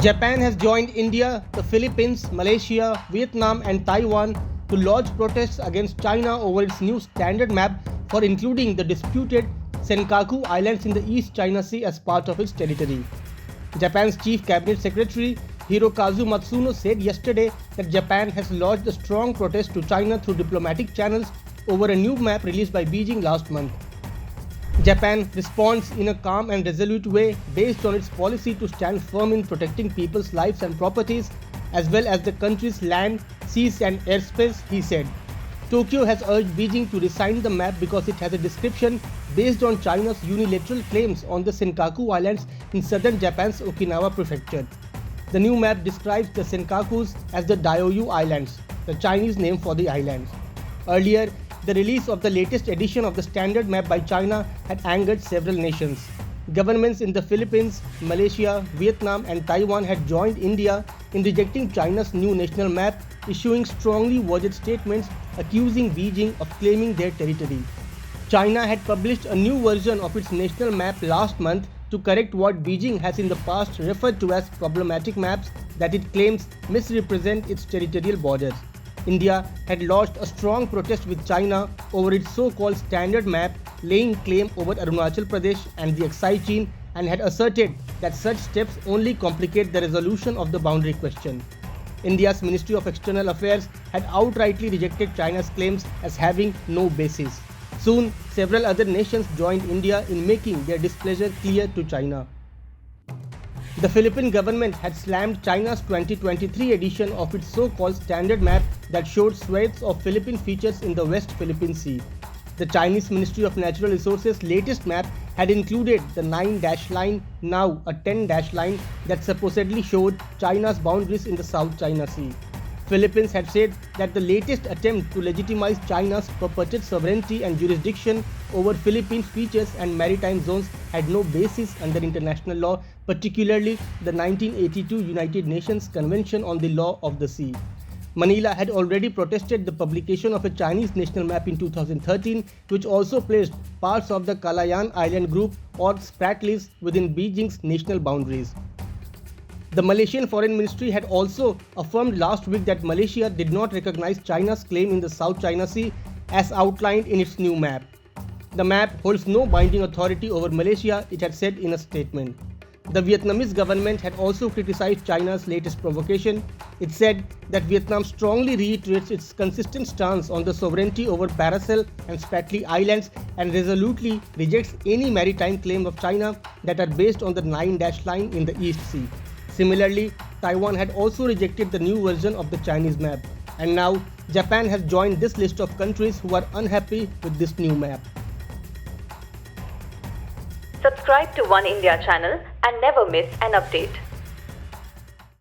Japan has joined India, the Philippines, Malaysia, Vietnam and Taiwan to lodge protests against China over its new standard map for including the disputed Senkaku Islands in the East China Sea as part of its territory. Japan's Chief Cabinet Secretary Hirokazu Matsuno said yesterday that Japan has lodged a strong protest to China through diplomatic channels over a new map released by Beijing last month. Japan responds in a calm and resolute way based on its policy to stand firm in protecting people's lives and properties as well as the country's land, seas and airspace, he said. Tokyo has urged Beijing to rescind the map because it has a description based on China's unilateral claims on the Senkaku Islands in southern Japan's Okinawa Prefecture. The new map describes the Senkakus as the Diaoyu Islands, the Chinese name for the islands. Earlier, the release of the latest edition of the standard map by China had angered several nations. Governments in the Philippines, Malaysia, Vietnam and Taiwan had joined India in rejecting China's new national map, issuing strongly worded statements accusing Beijing of claiming their territory. China had published a new version of its national map last month to correct what Beijing has in the past referred to as problematic maps that it claims misrepresent its territorial borders. India had lodged a strong protest with China over its so-called standard map, laying claim over Arunachal Pradesh and the Aksai Chin, and had asserted that such steps only complicate the resolution of the boundary question. India's Ministry of External Affairs had outrightly rejected China's claims as having no basis. Soon, several other nations joined India in making their displeasure clear to China. The Philippine government had slammed China's 2023 edition of its so-called standard map that showed swathes of Philippine features in the West Philippine Sea. The Chinese Ministry of Natural Resources' latest map had included the 9-dash line, now a 10-dash line, that supposedly showed China's boundaries in the South China Sea. Philippines had said that the latest attempt to legitimize China's purported sovereignty and jurisdiction over Philippine features and maritime zones had no basis under international law, particularly the 1982 United Nations Convention on the Law of the Sea. Manila had already protested the publication of a Chinese national map in 2013, which also placed parts of the Kalayaan Island group or Spratlys within Beijing's national boundaries. The Malaysian Foreign Ministry had also affirmed last week that Malaysia did not recognize China's claim in the South China Sea as outlined in its new map. The map holds no binding authority over Malaysia, it had said in a statement. The Vietnamese government had also criticized China's latest provocation. It said that Vietnam strongly reiterates its consistent stance on the sovereignty over Paracel and Spratly Islands and resolutely rejects any maritime claim of China that are based on the 9-dash line in the East Sea. Similarly, Taiwan had also rejected the new version of the Chinese map. And now, Japan has joined this list of countries who are unhappy with this new map. Subscribe to Oneindia channel and never miss an update.